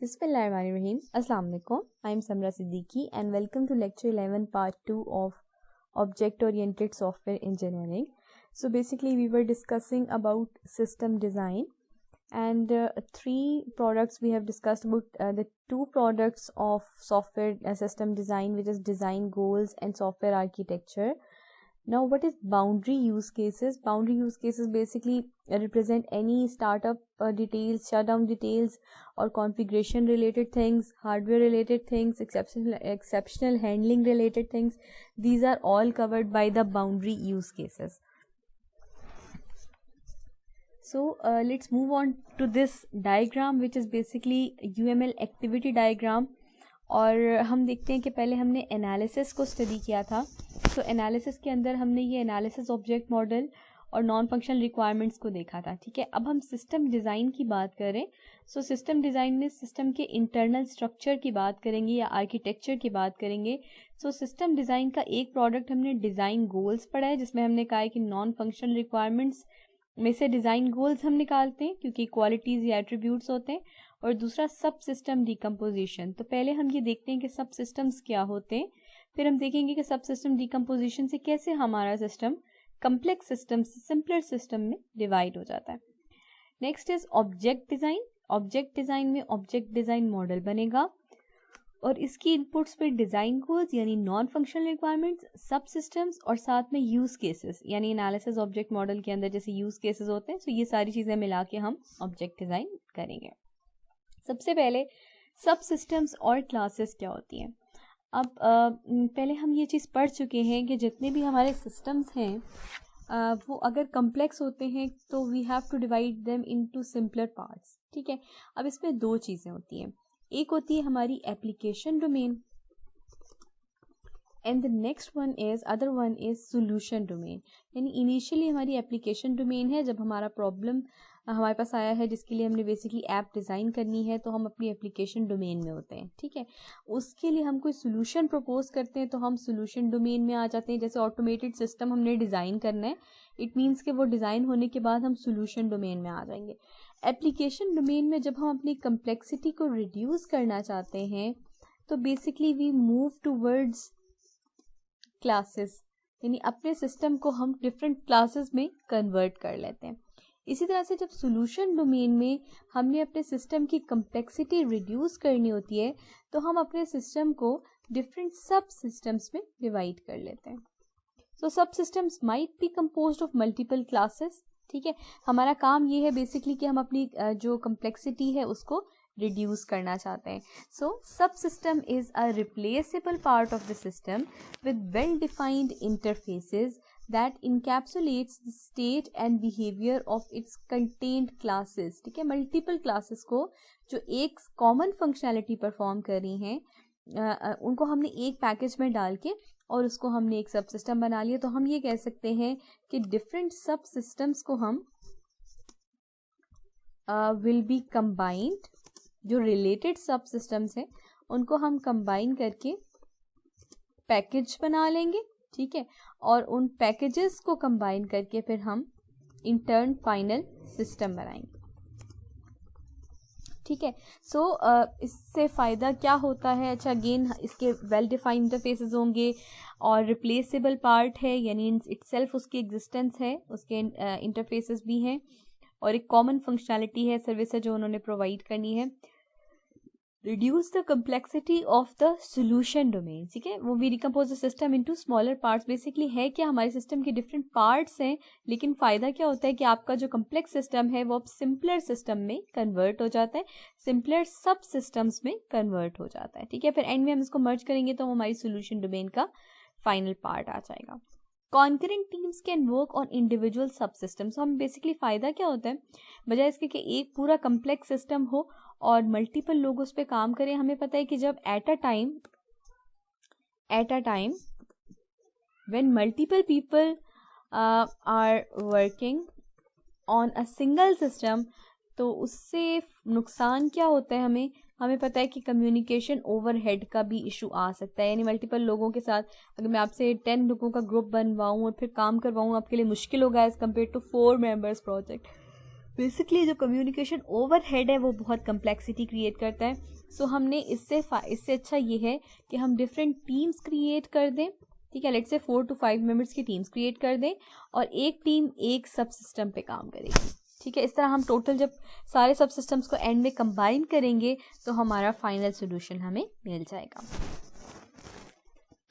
Bismillahirrahmanirrahim. Assalamu alaikum. I am Samra Siddiqui and welcome to lecture 11 part 2 of object oriented software engineering. So basically we were discussing about system design and three products we have discussed about the two products of software system design, which is design goals and software architecture. Now what is boundary use cases? Boundary use cases basically represent any startup details, shutdown details or configuration related things, hardware related things, exceptional handling related things. These are all covered by the boundary use cases. So let's move on to this diagram, which is basically UML activity diagram. और हम देखते हैं कि पहले हमने analysis को study किया था. तो एनालिसिस के अंदर हमने ये एनालिसिस ऑब्जेक्ट मॉडल और नॉन फंक्शनल रिक्वायरमेंट्स को देखा था. ठीक है, अब हम सिस्टम डिज़ाइन की बात करें. सो सिस्टम डिज़ाइन में सिस्टम के इंटरनल स्ट्रक्चर की बात करेंगे या आर्किटेक्चर की बात करेंगे. सो सिस्टम डिज़ाइन का एक प्रोडक्ट हमने डिज़ाइन गोल्स पढ़ा है, जिसमें हमने कहा है कि नॉन फंक्शनल रिक्वायरमेंट्स में से डिज़ाइन गोल्स हम निकालते हैं क्योंकि क्वालिटीज़ या एट्रीब्यूट्स होते हैं. और दूसरा सब सिस्टम डिकम्पोजिशन. तो पहले हम ये देखते हैं कि सब सिस्टम्स क्या होते हैं, फिर हम देखेंगे कि सब सिस्टम डिकम्पोजिशन से कैसे हमारा सिस्टम कम्प्लेक्स सिस्टम से सिंपलर सिस्टम में डिवाइड हो जाता है. Next is object design. Object design में ऑब्जेक्ट डिज़ाइन मॉडल बनेगा और इसकी इनपुट्स पे डिज़ाइन गोल्स यानी नॉन फंक्शनल रिक्वायरमेंट्स, सब सिस्टम्स और साथ में यूज़ केसेस यानी एनालिसिस ऑब्जेक्ट मॉडल के अंदर जैसे यूज़ केसेस होते हैं. तो ये सारी चीज़ें मिला के हम ऑब्जेक्ट डिज़ाइन करेंगे. सबसे पहले सब सिस्टम्स और क्लासेस क्या होती हैं. अब पहले हम ये चीज़ पढ़ चुके हैं कि जितने भी हमारे सिस्टम्स हैं वो अगर कम्प्लेक्स होते हैं तो we have to divide them into simpler parts. ठीक है, अब इसमें दो चीज़ें होती हैं. एक होती है हमारी application domain and the next one is other one is solution domain. यानी इनिशियली हमारी एप्लीकेशन डोमेन है, जब हमारा प्रॉब्लम हमारे पास आया है जिसके लिए हमने बेसिकली ऐप डिज़ाइन करनी है तो हम अपनी एप्लीकेशन डोमेन में होते हैं. ठीक है, उसके लिए हम कोई सोल्यूशन प्रपोज करते हैं तो हम सोल्यूशन डोमेन में आ जाते हैं. जैसे ऑटोमेटेड सिस्टम हमने डिज़ाइन करना है, इट मीन्स कि वो डिज़ाइन होने के बाद हम सोल्यूशन डोमेन में आ जाएंगे. एप्लीकेशन डोमेन में जब हम अपनी कम्प्लेक्सिटी को रिड्यूस करना चाहते हैं तो basically we move towards classes, यानी अपने सिस्टम को हम डिफरेंट क्लासेस में कन्वर्ट कर लेते हैं. इसी तरह से जब सोल्यूशन डोमेन में हमने अपने सिस्टम की कम्प्लेक्सिटी रिड्यूस करनी होती है तो हम अपने सिस्टम को डिफरेंट सब सिस्टम्स में डिवाइड कर लेते हैं. सो सब systems might be composed of multiple classes. ठीक है, हमारा काम ये है बेसिकली कि हम अपनी जो कम्प्लेक्सिटी है उसको रिड्यूस करना चाहते हैं. सो सब system is a replaceable part of the system with well defined interfaces that encapsulates the state and behavior of its contained classes. ठीक है, मल्टीपल क्लासेस को जो एक कॉमन फंक्शनैलिटी परफॉर्म कर रही हैं उनको हमने एक पैकेज में डाल के और उसको हमने एक सब सिस्टम बना लिया. तो हम ये कह सकते हैं कि डिफरेंट सब सिस्टम्स को हम विल बी कंबाइंड. जो रिलेटेड सब सिस्टम्स हैं उनको हम कंबाइन करके पैकेज बना लेंगे. ठीक है, और उन पैकेजेस को कंबाइन करके फिर हम इंटर्न फाइनल सिस्टम बनाएंगे. ठीक है, सो इससे फ़ायदा क्या होता है. अच्छा, अगेन इसके वेल डिफाइंड इंटरफेसेस होंगे और रिप्लेसेबल पार्ट है यानी इटसेल्फ उसकी एग्जिस्टेंस है, उसके इंटरफेसेस भी हैं और एक कॉमन फंक्शनैलिटी है, सर्विस है जो उन्होंने प्रोवाइड करनी है. reduce the complexity of the solution domain. ठीक है, वो we decompose the system into smaller parts. Basically है क्या, हमारे सिस्टम के डिफरेंट पार्ट्स हैं, लेकिन फ़ायदा क्या होता है कि आपका जो कम्प्लेक्स सिस्टम है वो अब सिंपलर सिस्टम में कन्वर्ट हो जाता है, सिंपलर सब सिस्टम्स में कन्वर्ट हो जाता है. ठीक है, फिर एंड में हम इसको मर्ज करेंगे तो हमारी सोल्यूशन डोमेन का फाइनल पार्ट आ जाएगा. Concurrent teams can work on individual सब सिस्टम्स. हम बेसिकली फ़ायदा क्या होता है, बजाय इसके कि एक पूरा कम्प्लेक्स सिस्टम हो और मल्टीपल लोग उस पर काम करें. हमें पता है कि जब at a time when multiple people are working on a single system तो उससे नुकसान क्या होता है. हमें पता है कि कम्युनिकेशन ओवरहेड का भी इशू आ सकता है. यानी मल्टीपल लोगों के साथ अगर मैं आपसे 10 लोगों का ग्रुप बनवाऊँ और फिर काम करवाऊँ आपके लिए मुश्किल होगा as compare to 4 members project. Basically जो कम्युनिकेशन ओवरहेड है वो बहुत कम्प्लेक्सिटी क्रिएट करता है. सो हमने इससे अच्छा ये है कि हम डिफरेंट टीम्स क्रिएट कर दें. ठीक है, लेट्स से 4 to 5 मेंबर्स की टीम्स क्रिएट कर दें और एक टीम एक सब सिस्टम पे काम करेगी. ठीक है, इस तरह हम टोटल जब सारे सब सिस्टम्स को एंड में कंबाइन करेंगे तो हमारा फाइनल सोल्यूशन हमें मिल जाएगा.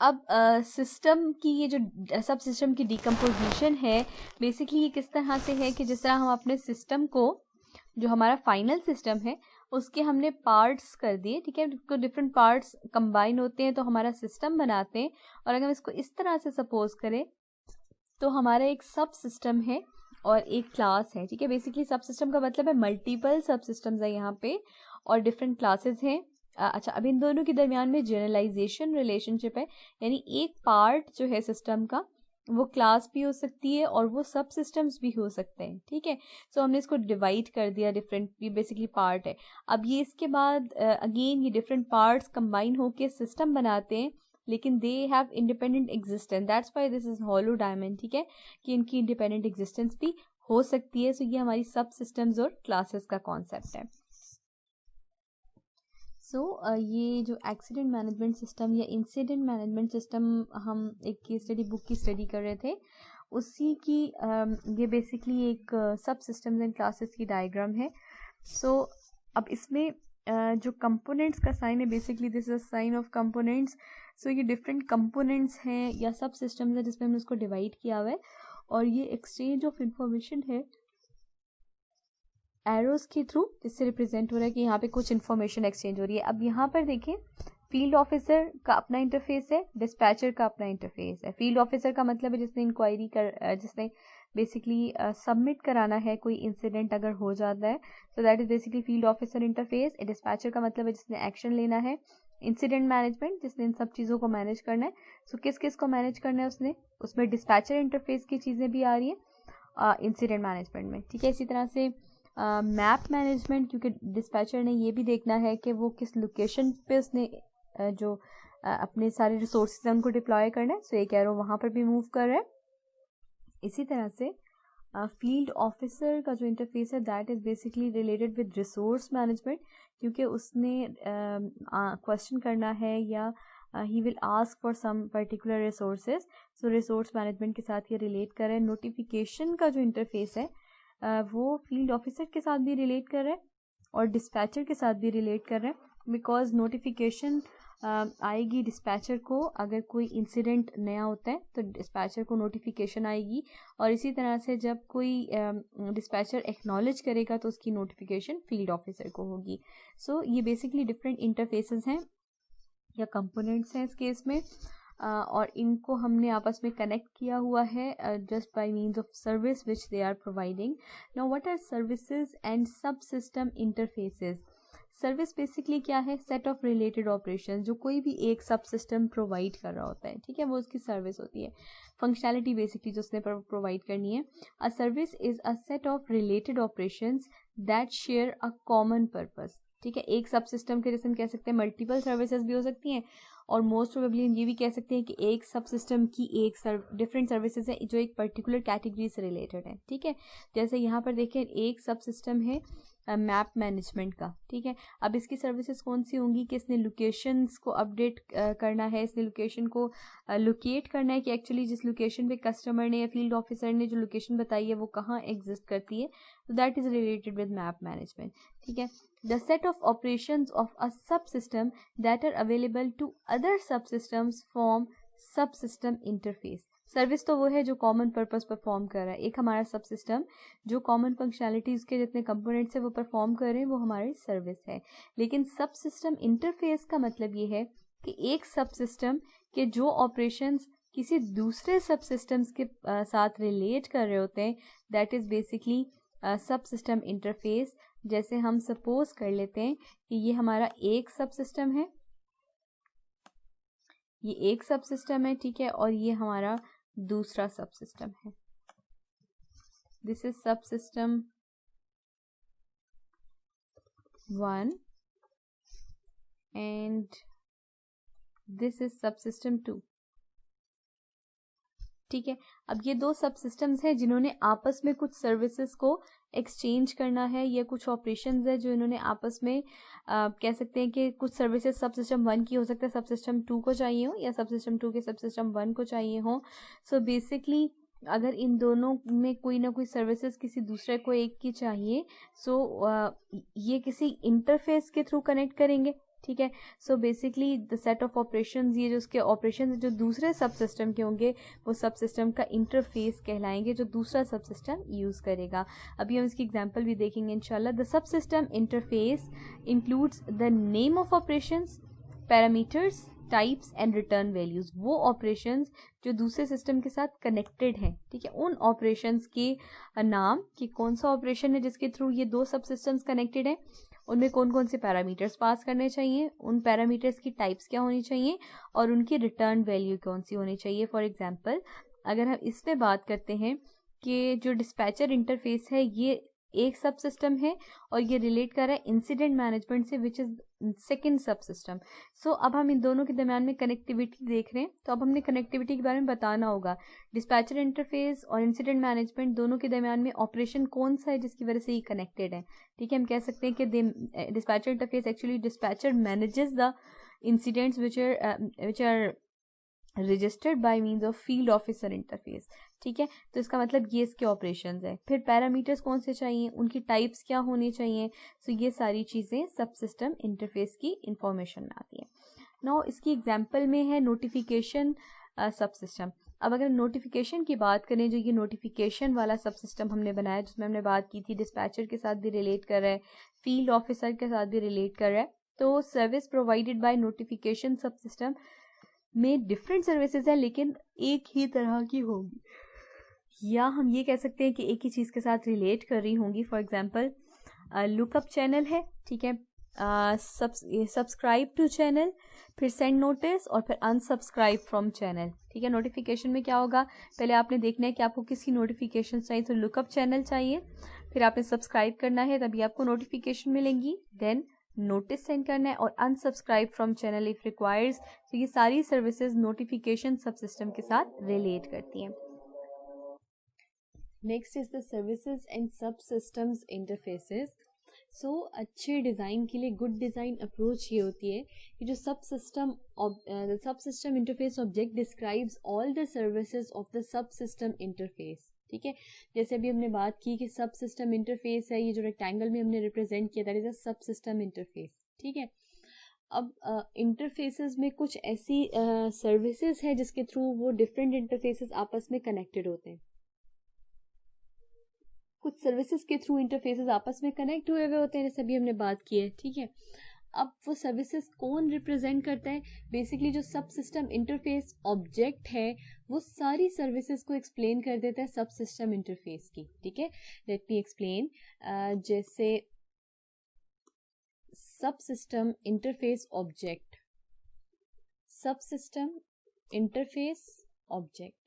अब सिस्टम की ये जो सब सिस्टम की डिकम्पोजिशन है बेसिकली ये किस तरह से है कि जिस तरह हम अपने सिस्टम को, जो हमारा फाइनल सिस्टम है उसके हमने पार्ट्स कर दिए. ठीक है, तो डिफरेंट पार्ट्स कंबाइन होते हैं तो हमारा सिस्टम बनाते हैं. और अगर हम इसको इस तरह से सपोज करें तो हमारा एक सब सिस्टम है और एक क्लास है. ठीक है, बेसिकली सब सिस्टम का मतलब है मल्टीपल सब सिस्टम्स है यहाँ पे और डिफरेंट क्लासेस हैं. अच्छा, अब इन दोनों के दरमियान में जनरलाइजेशन रिलेशनशिप है, यानी एक पार्ट जो है सिस्टम का वो क्लास भी हो सकती है और वो सब सिस्टम्स भी हो सकते हैं. ठीक है, सो हमने इसको डिवाइड कर दिया डिफरेंट, ये बेसिकली पार्ट है. अब ये इसके बाद अगेन ये डिफरेंट पार्ट्स कंबाइन होके सिस्टम बनाते हैं लेकिन they have independent existence. That's why this is hollow diamond. ठीक है, कि इनकी इंडिपेंडेंट एग्जिस्टेंस भी हो सकती है. सो ये हमारी सब सिस्टम्स और क्लासेस का कॉन्सेप्ट है. ये जो एक्सीडेंट मैनेजमेंट सिस्टम या इंसिडेंट मैनेजमेंट सिस्टम हम एक केस स्टडी बुक की स्टडी कर रहे थे, उसी की ये बेसिकली एक सब सिस्टम्स एंड क्लासेस की डायग्राम है. अब इसमें जो कंपोनेंट्स का साइन है basically this is sine of components. ये डिफरेंट कंपोनेंट्स हैं या सब सिस्टम्स हैं जिसमें हमने उसको डिवाइड किया हुआ है और ये एक्सचेंज ऑफ इंफॉर्मेशन है एरोस के थ्रू, जिससे रिप्रेजेंट हो रहा है कि यहाँ पे कुछ इन्फॉर्मेशन एक्सचेंज हो रही है. अब यहाँ पर देखें, फील्ड ऑफिसर का अपना इंटरफेस है, डिस्पैचर का अपना इंटरफेस है. फील्ड ऑफिसर का मतलब है जिसने इंक्वायरी जिसने बेसिकली सबमिट कराना है कोई इंसिडेंट अगर हो जाता है, so that is basically field officer interface. Dispatcher का मतलब है जिसने एक्शन लेना है. इंसिडेंट मैनेजमेंट जिसने इन सब चीज़ों को मैनेज करना है. किस किस को मैनेज करना है उसमें डिस्पैचर इंटरफेस की चीज़ें भी आ रही है इंसिडेंट मैनेजमेंट में. ठीक है, इसी तरह से मैप मैनेजमेंट, क्योंकि डिस्पैचर ने ये भी देखना है कि वो किस लोकेशन पे उसने जो अपने सारे रिसोर्सेज हैं उनको डिप्लॉय करना है. एक एरो वहाँ पर भी मूव कर रहा है. इसी तरह से फील्ड ऑफिसर का जो इंटरफेस है that is basically related with resource management, क्योंकि उसने क्वेश्चन करना है या he will ask for some particular resources. Resource management के साथ ये रिलेट कर रहे हैं. नोटिफिकेशन का जो इंटरफेस है वो फील्ड ऑफिसर के साथ भी रिलेट कर रहा है और डिस्पैचर के साथ भी रिलेट कर रहा है, बिकॉज नोटिफिकेशन आएगी डिस्पैचर को अगर कोई इंसिडेंट नया होता है तो डिस्पैचर को नोटिफिकेशन आएगी. और इसी तरह से जब कोई डिस्पैचर एक्नॉलेज करेगा तो उसकी नोटिफिकेशन फील्ड ऑफिसर को होगी. ये बेसिकली डिफरेंट इंटरफेसेस हैं या कंपोनेंट्स हैं इस केस में, और इनको हमने आपस में कनेक्ट किया हुआ है just by means of service which they are providing. Now what are services and sub system interfaces. Service basically क्या है, सेट ऑफ रिलेटेड ऑपरेशन जो कोई भी एक सब सिस्टम प्रोवाइड कर रहा होता है. ठीक है, वो उसकी सर्विस होती है. फंक्शनैलिटी बेसिकली जो उसने प्रोवाइड करनी है. A service is a set of related operations that share a common purpose. ठीक है, एक सब सिस्टम के जैसे हम कह सकते हैं मल्टीपल सर्विसेज भी हो सकती हैं और मोस्ट प्रोबेबली हम ये भी कह सकते हैं कि एक सब सिस्टम की डिफरेंट सर्विसेज है जो एक पर्टिकुलर कैटेगरी से रिलेटेड है. ठीक है, जैसे यहाँ पर देखें एक सब सिस्टम है मैप मैनेजमेंट का. ठीक है, अब इसकी सर्विसेज कौन सी होंगी कि इसने लोकेशंस को अपडेट करना है, इसने लोकेशन को लोकेट करना है कि एक्चुअली जिस लोकेशन पे कस्टमर ने या फील्ड ऑफिसर ने जो लोकेशन बताई है वो कहाँ एग्जिस्ट करती है. तो that is related with map management. ठीक है, the set of operations of a subsystem that are available to other subsystems form subsystem interface. Service तो वो है जो कॉमन पर्पस परफॉर्म कर रहा है. एक हमारा सब सिस्टम जो कॉमन फंक्शनैलिटीज के जितने कंपोनेंट्स है वो परफॉर्म कर रहे हैं वो हमारी सर्विस है. लेकिन सब सिस्टम इंटरफेस का मतलब ये है कि एक सब सिस्टम के जो ऑपरेशंस किसी दूसरे सब सिस्टम्स के साथ रिलेट कर रहे होते हैं दैट इज बेसिकली सब सिस्टम इंटरफेस. जैसे हम सपोज कर लेते हैं कि ये हमारा एक सब सिस्टम है, ये एक सब सिस्टम है. ठीक है, और ये हमारा दूसरा सब सिस्टम है. दिस इज सब सिस्टम 1 एंड दिस इज सब सिस्टम 2. ठीक है। अब ये दो सब सिस्टम्स हैं जिन्होंने आपस में कुछ सर्विसेज को एक्सचेंज करना है, या कुछ ऑपरेशंस है जो इन्होंने आपस में कह सकते हैं कि कुछ सर्विसेज सब सिस्टम 1 की हो सकता है सब सिस्टम 2 को चाहिए हो, या सब सिस्टम 2 के सब सिस्टम 1 को चाहिए हो। सो बेसिकली अगर इन दोनों में कोई ना कोई सर्विसेज किसी दूसरे को एक की चाहिए, सो ये किसी इंटरफेस के थ्रू कनेक्ट करेंगे, ठीक है। So basically the set of operations, ये जो उसके ऑपरेशंस जो दूसरे सब सिस्टम के होंगे वो सब सिस्टम का इंटरफेस कहलाएंगे जो दूसरा सब सिस्टम यूज़ करेगा। अभी हम इसकी एग्जांपल भी देखेंगे इंशाल्लाह। The sub system interface includes the name of operations, parameters, types and return values. वो ऑपरेशंस जो दूसरे सिस्टम के साथ कनेक्टेड हैं, ठीक है, उन ऑपरेशंस के नाम कि कौन सा ऑपरेशन है जिसके थ्रू ये दो सब सिस्टम्स कनेक्टेड हैं, उनमें कौन कौन से पैरामीटर्स पास करने चाहिए, उन पैरामीटर्स की टाइप्स क्या होनी चाहिए, और उनकी रिटर्न वैल्यू कौन सी होनी चाहिए। फॉर एग्जांपल अगर हम इस पे बात करते हैं कि जो डिस्पैचर इंटरफेस है ये एक सब सिस्टम है और ये रिलेट कर रहा है इंसिडेंट मैनेजमेंट से, विच इज सेकेंड सब सिस्टम। सो अब हम इन दोनों के दरम्यान में कनेक्टिविटी देख रहे हैं, तो अब हमने कनेक्टिविटी के बारे में बताना होगा। डिस्पैचर इंटरफेस और इंसिडेंट मैनेजमेंट दोनों के दरम्यान में ऑपरेशन कौन सा है जिसकी वजह से ये कनेक्टेड है, ठीक है। हम कह सकते हैं कि dispatcher interface actually dispatcher manages the incidents which are registered by means of field officer interface, ठीक है। तो इसका मतलब ये इसके ऑपरेशंस है। फिर पैरामीटर्स कौन से चाहिए, उनकी टाइप्स क्या होनी चाहिए, सो ये सारी चीज़ें सब सिस्टम इंटरफेस की इंफॉर्मेशन में आती है। नाउ इसकी एग्जांपल में है नोटिफिकेशन सब सिस्टम। अब अगर नोटिफिकेशन की बात करें, जो ये नोटिफिकेशन वाला सब सिस्टम हमने बनाया जिसमें हमने बात की थी डिस्पैचर के साथ भी रिलेट कर रहा है, फील्ड ऑफिसर के साथ भी रिलेट कर रहा है, तो सर्विस प्रोवाइडेड बाय नोटिफिकेशन सब सिस्टम में डिफरेंट सर्विसेज है लेकिन एक ही तरह की होगी, या हम ये कह सकते हैं कि एक ही चीज़ के साथ रिलेट कर रही होंगी। फॉर एग्जांपल लुकअप चैनल है, ठीक है, सब्सक्राइब टू चैनल, फिर सेंड नोटिस और फिर अनसब्सक्राइब फ्रॉम चैनल, ठीक है। नोटिफिकेशन में क्या होगा, पहले आपने देखना है कि आपको किसकी नोटिफिकेशन चाहिए, तो लुकअप चैनल चाहिए, फिर आपने सब्सक्राइब करना है तभी आपको नोटिफिकेशन मिलेंगी, देन नोटिस सेंड करना है और unsubscribe from channel if requires. तो ये सारी सर्विसेज नोटिफिकेशन सब सिस्टम के साथ रिलेट करती हैं। Next is the services and सब सिस्टम्स इंटरफेसेस। सो अच्छे डिज़ाइन के लिए गुड डिज़ाइन अप्रोच ये होती है कि जो सब system interface object describes all the services of the sub system interface, ठीक है। जैसे अभी हमने बात की कि सब सिस्टम इंटरफेस है, ये जो रेक्टेंगल में हमने रिप्रेजेंट किया दैट इज अ सब सिस्टम इंटरफेस, ठीक है। अब इंटरफेसेस में कुछ ऐसी सर्विसेज है जिसके थ्रू वो डिफरेंट इंटरफेसेस आपस में कनेक्टेड होते हैं, कुछ सर्विसेज के थ्रू इंटरफेसेस आपस में कनेक्ट हुए हुए होते हैं, जैसे अभी हमने बात की है, ठीक है। अब वो सर्विसेज कौन रिप्रेजेंट करता है, बेसिकली जो सब सिस्टम इंटरफेस ऑब्जेक्ट है वो सारी सर्विसेज को एक्सप्लेन कर देता है सब सिस्टम इंटरफेस की, ठीक है। Let me explain. जैसे सब सिस्टम इंटरफेस ऑब्जेक्ट, सब सिस्टम इंटरफेस ऑब्जेक्ट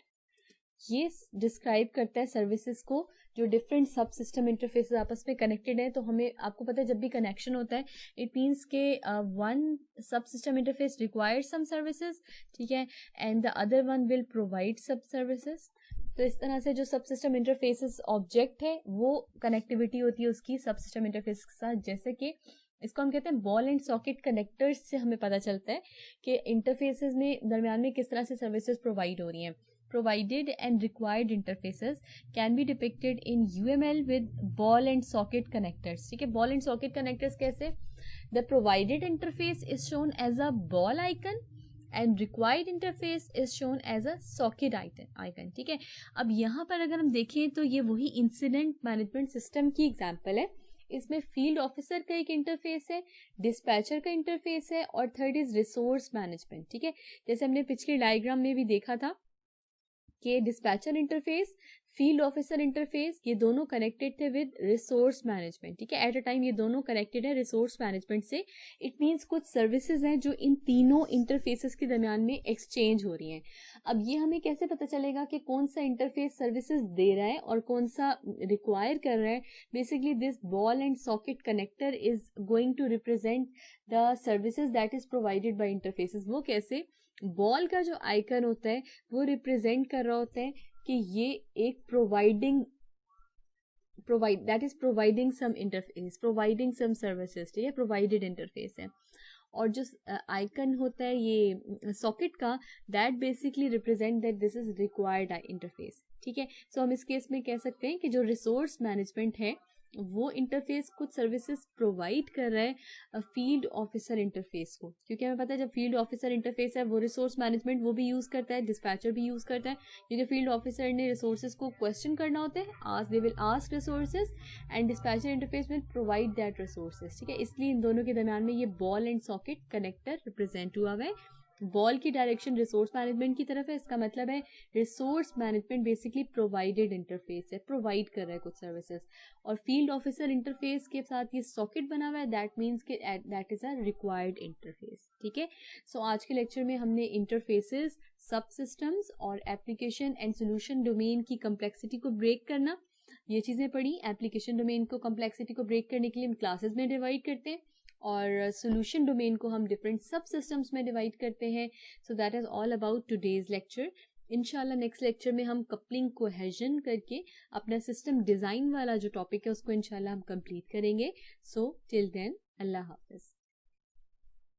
ये डिस्क्राइब करता है सर्विसेज को जो डिफरेंट सब सिस्टम इंटरफेसेस आपस में कनेक्टेड है। तो हमें आपको पता है जब भी कनेक्शन होता है इट मीन्स के one sub system interface required some services, ठीक है, and the other one will provide sub services. तो इस तरह से जो सब सिस्टम इंटरफेसेस ऑब्जेक्ट है वो कनेक्टिविटी होती है उसकी सब सिस्टम इंटरफेस के साथ। जैसे कि इसको हम कहते हैं बॉल एंड सॉकेट कनेक्टर्स से हमें पता चलता है कि इंटरफेसेस में दरमियान में किस तरह से सर्विसेज प्रोवाइड हो रही हैं। Provided and required interfaces can be depicted in UML with ball and socket connectors, ठीक है। ball and socket connectors कैसे, the provided interface is shown as a ball icon and required interface is shown as a socket icon, ठीक है। अब यहाँ पर अगर हम देखें तो ये वही इंसिडेंट मैनेजमेंट सिस्टम की एग्जाम्पल है। इसमें फील्ड ऑफिसर का एक इंटरफेस है, डिस्पैचर का इंटरफेस है और थर्ड इज रिसोर्स मैनेजमेंट, ठीक है। जैसे हमने पिछली डायग्राम में भी देखा था कि dispatcher interface field officer interface, ये दोनों कनेक्टेड थे विद रिसोर्स मैनेजमेंट, ठीक है, एट अ टाइम ये दोनों कनेक्टेड है रिसोर्स मैनेजमेंट से। इट मीन्स कुछ सर्विसेज हैं जो इन तीनों इंटरफेसेस के दरमियान में एक्सचेंज हो रही हैं। अब ये हमें कैसे पता चलेगा कि कौन सा इंटरफेस सर्विसेज दे रहा है और कौन सा रिक्वायर कर रहा है? Basically this ball and socket connector is going to represent the services that is provided by interfaces. वो कैसे? बॉल का जो आइकन होता है वो रिप्रेजेंट कर रहा होता है कि ये एक providing some interface, providing some services, ठीक है, प्रोवाइडेड इंटरफेस है। और जो आइकन होता है ये सॉकेट का, that basically represent that this is required interface, ठीक है। सो हम इस केस में कह सकते हैं कि जो रिसोर्स मैनेजमेंट है वो इंटरफेस कुछ सर्विसेज प्रोवाइड कर रहा है फील्ड ऑफिसर इंटरफेस को, क्योंकि हमें पता है जब फील्ड ऑफिसर इंटरफेस है वो रिसोर्स मैनेजमेंट वो भी यूज करता है, डिस्पैचर भी यूज करता है, क्योंकि फील्ड ऑफिसर ने रिसोर्सेज को क्वेश्चन करना होता है, they will ask resources and dispatcher interface will provide that resources, ठीक है। इसलिए इन दोनों के दरमियान में ये ball and socket connector represent हुआ है। बॉल की डायरेक्शन रिसोर्स मैनेजमेंट की तरफ है, इसका मतलब है resource management basically provided interface है, प्रोवाइड कर रहा है कुछ सर्विसेज। और फील्ड ऑफिसर इंटरफेस के साथ ये सॉकेट बना हुआ है, दैट मीन्स कि that is a required interface, ठीक है। सो आज के लेक्चर में हमने इंटरफेसेस, सब सिस्टम्स और एप्लीकेशन एंड सोल्यूशन डोमेन की कम्प्लेक्सिटी को ब्रेक करना, ये चीजें पढ़ी। एप्लीकेशन डोमेन को कम्प्लेक्सिटी को ब्रेक करने के लिए हम क्लासेस में डिवाइड करते हैं और सोल्यूशन डोमेन को हम डिफरेंट सब सिस्टम्स में डिवाइड करते हैं। So that is all about today's lecture. इंशाल्लाह नेक्स्ट लेक्चर में हम कपलिंग कोहेजन करके अपना सिस्टम डिजाइन वाला जो टॉपिक है उसको इंशाल्लाह हम कंप्लीट करेंगे। सो टिल देन, अल्लाह हाफिज।